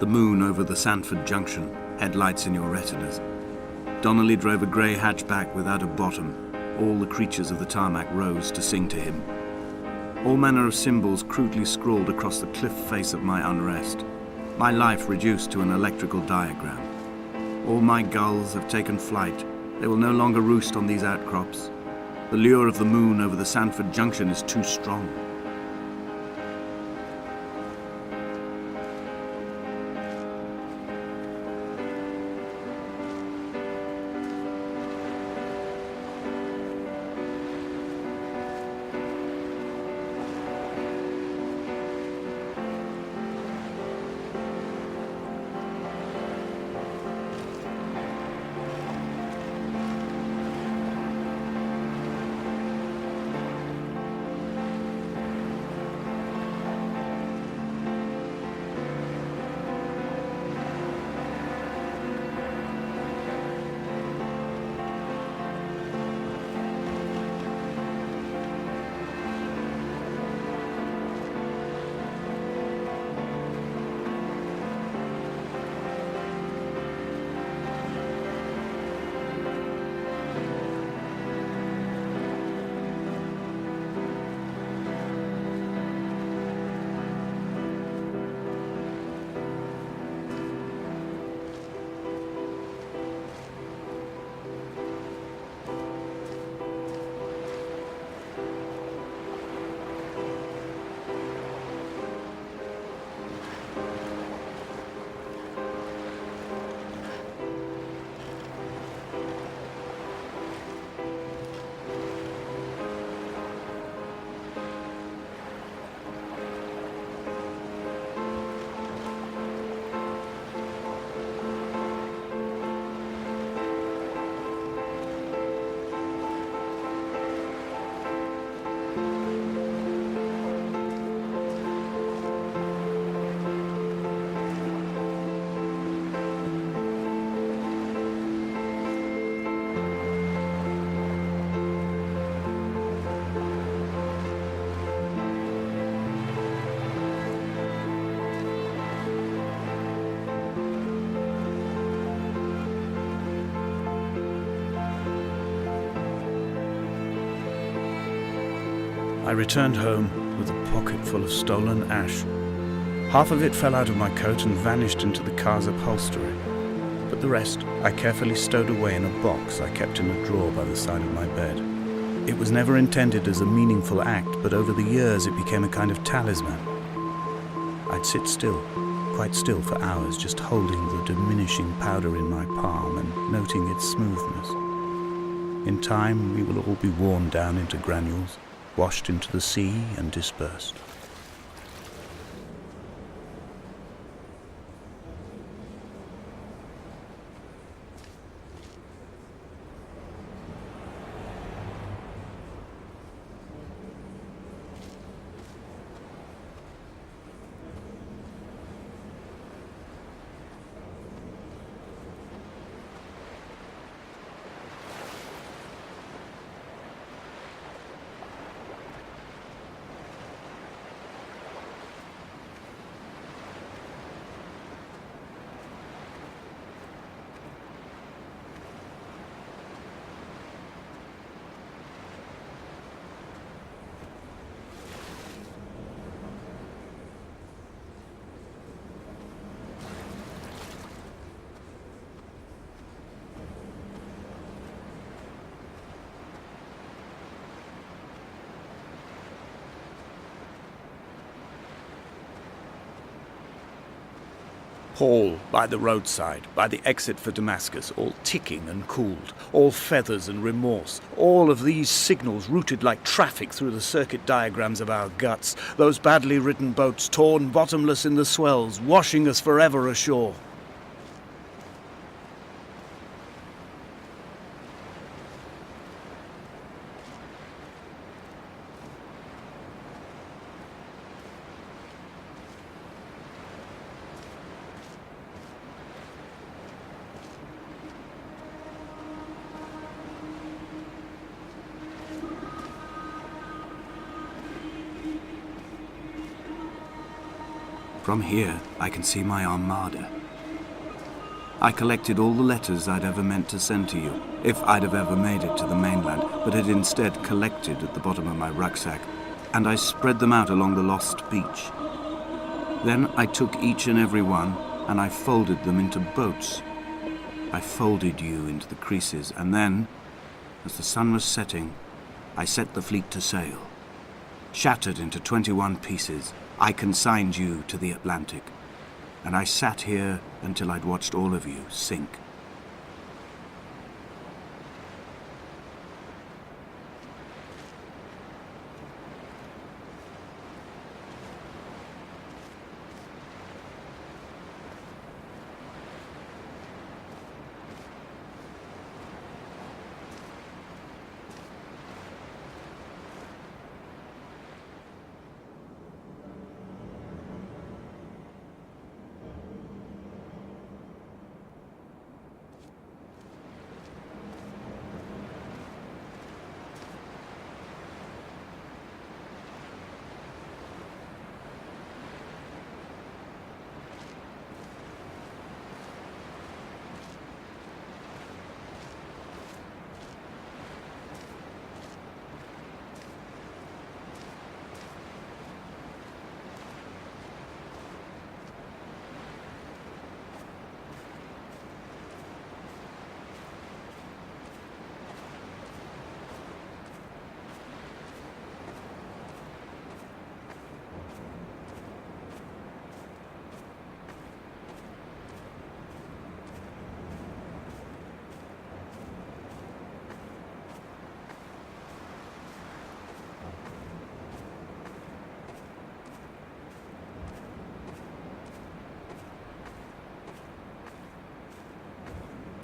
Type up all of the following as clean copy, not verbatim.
The moon over the Sanford Junction, headlights in your retinas. Donnelly drove a grey hatchback without a bottom. All the creatures of the tarmac rose to sing to him. All manner of symbols crudely scrawled across the cliff face of my unrest. My life reduced to an electrical diagram. All my gulls have taken flight. They will no longer roost on these outcrops. The lure of the moon over the Sanford Junction is too strong. I returned home with a pocket full of stolen ash. Half of it fell out of my coat and vanished into the car's upholstery, but the rest I carefully stowed away in a box I kept in a drawer by the side of my bed. It was never intended as a meaningful act, but over the years it became a kind of talisman. I'd sit still, quite still for hours, just holding the diminishing powder in my palm and noting its smoothness. In time, we will all be worn down into granules, washed into the sea and dispersed. Hall by the roadside, by the exit for Damascus, all ticking and cooled, all feathers and remorse, all of these signals routed like traffic through the circuit diagrams of our guts, those badly written boats torn bottomless in the swells, washing us forever ashore. From here, I can see my armada. I collected all the letters I'd ever meant to send to you, if I'd have ever made it to the mainland, but had instead collected at the bottom of my rucksack, and I spread them out along the lost beach. Then I took each and every one, and I folded them into boats. I folded you into the creases, and then, as the sun was setting, I set the fleet to sail. Shattered into 21 pieces, I consigned you to the Atlantic, and I sat here until I'd watched all of you sink.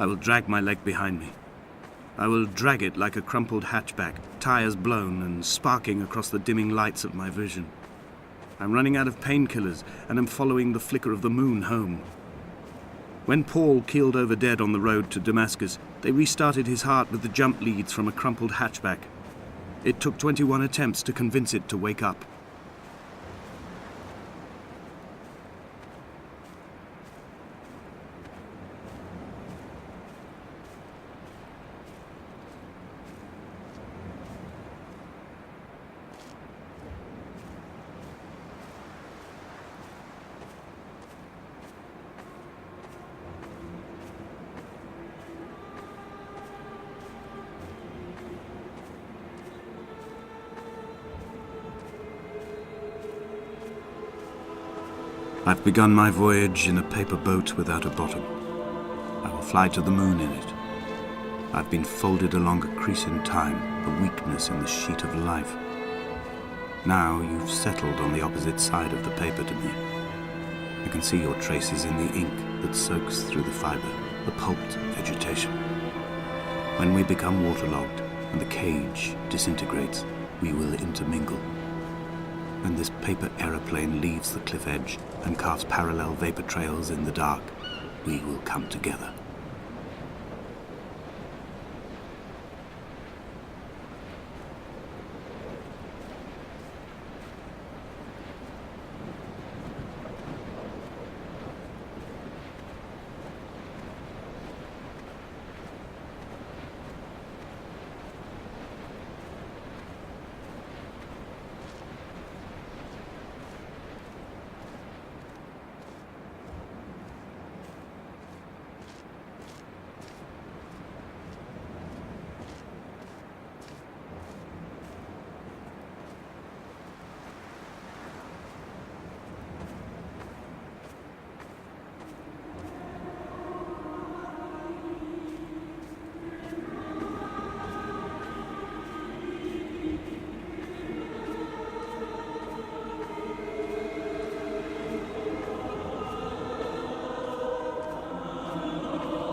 I will drag my leg behind me. I will drag it like a crumpled hatchback, tires blown and sparking across the dimming lights of my vision. I'm running out of painkillers and am following the flicker of the moon home. When Paul keeled over dead on the road to Damascus, they restarted his heart with the jump leads from a crumpled hatchback. It took 21 attempts to convince it to wake up. I've begun my voyage in a paper boat without a bottom. I will fly to the moon in it. I've been folded along a crease in time, a weakness in the sheet of life. Now you've settled on the opposite side of the paper to me. I can see your traces in the ink that soaks through the fiber, the pulped vegetation. When we become waterlogged and the cage disintegrates, we will intermingle. When this paper aeroplane leaves the cliff edge and carves parallel vapor trails in the dark, we will come together.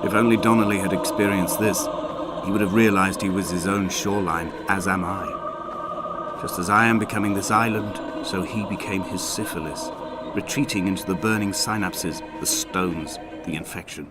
If only Donnelly had experienced this, he would have realized he was his own shoreline, as am I. Just as I am becoming this island, so he became his syphilis, retreating into the burning synapses, the stones, the infection.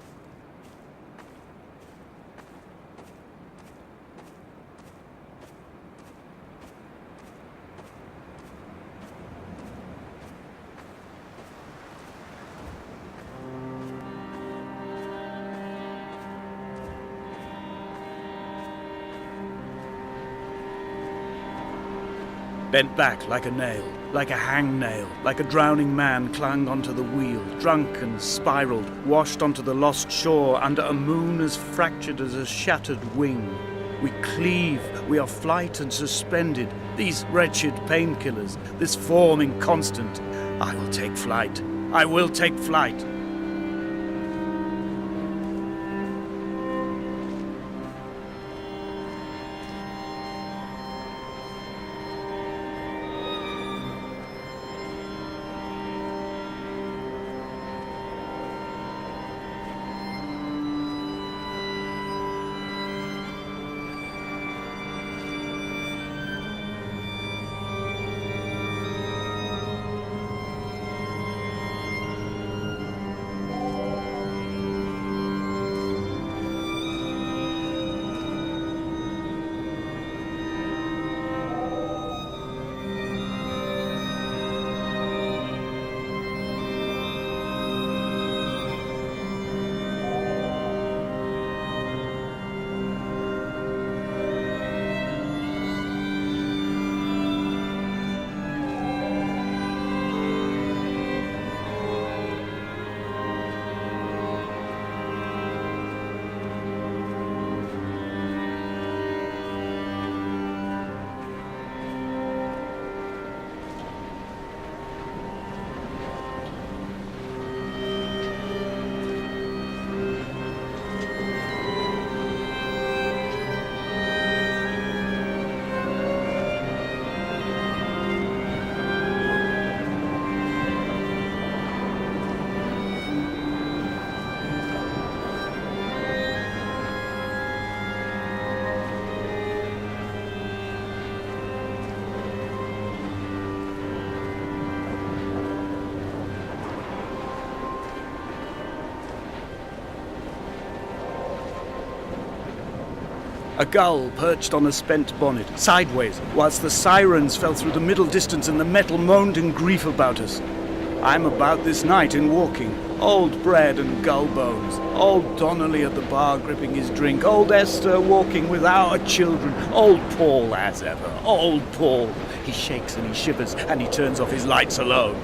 bent back like a nail, like a hangnail, like a drowning man clung onto the wheel, drunk and spiraled, washed onto the lost shore under a moon as fractured as a shattered wing. We cleave, we are flight and suspended, these wretched painkillers, this form inconstant. I will take flight. I will take flight. A gull perched on a spent bonnet, sideways, whilst the sirens fell through the middle distance and the metal moaned in grief about us. I'm about this night in walking, old bread and gull bones, old Donnelly at the bar gripping his drink, old Esther walking with our children, old Paul as ever, old Paul. He shakes and he shivers and he turns off his lights alone.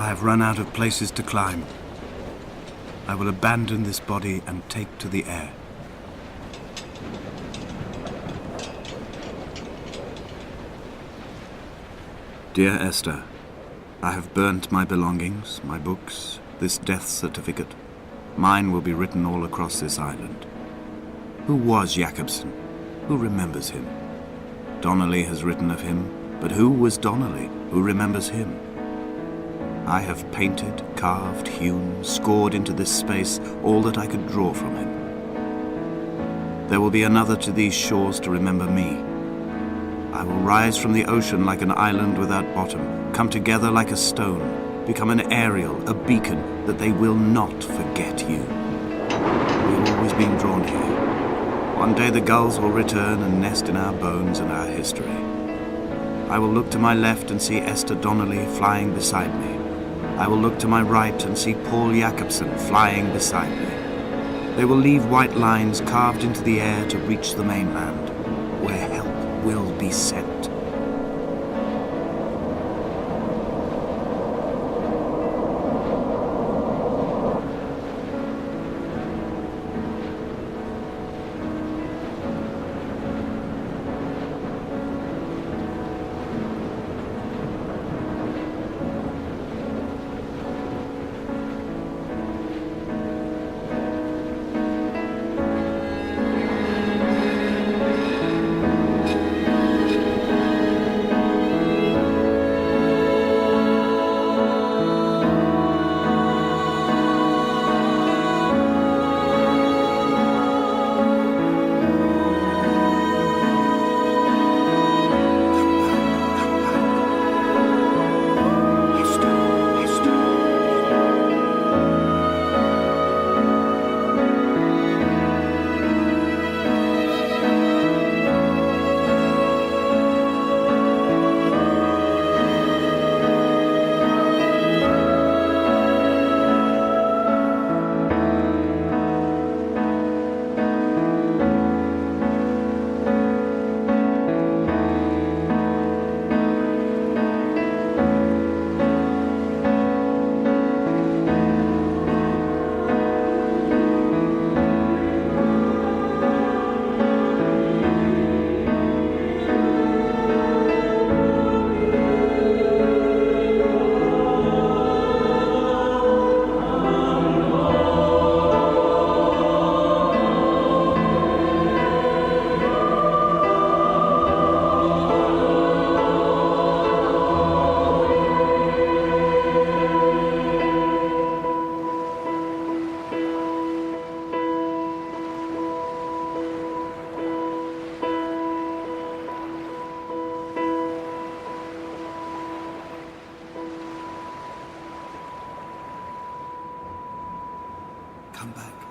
I have run out of places to climb. I will abandon this body and take to the air. Dear Esther, I have burnt my belongings, my books, this death certificate. Mine will be written all across this island. Who was Jakobsen? Who remembers him? Donnelly has written of him, but who was Donnelly? Who remembers him? I have painted, carved, hewn, scored into this space all that I could draw from him. There will be another to these shores to remember me. I will rise from the ocean like an island without bottom, come together like a stone, become an aerial, a beacon, that they will not forget you. We have always been drawn here. One day the gulls will return and nest in our bones and our history. I will look to my left and see Esther Donnelly flying beside me. I will look to my right and see Paul Jakobsen flying beside me. They will leave white lines carved into the air to reach the mainland, where help will be sent. Come back.